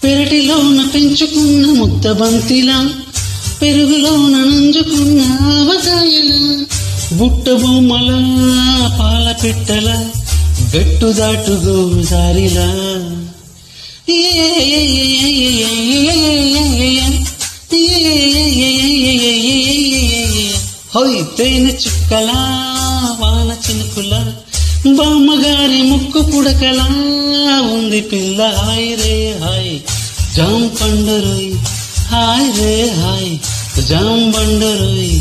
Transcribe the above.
పెరటిలోన పెంచుకున్న ముద్ద బంతిలా, పెరుగులోన నంజుకున్న ఆవకాయలా, బుట్ట బొమ్మల పాల పిట్టల, గట్టు దాటు గోదారిలా. హోయ్ తేనె చుక్కలా, వాన చినుకులా, బామ్మగారి ముక్కు పుడకలా ఉంది పిల్ల. హాయ్ రే హాయ్ జాం పండు రోయ్, హాయ్ రే హాయ్ జాం బండు రోయ్.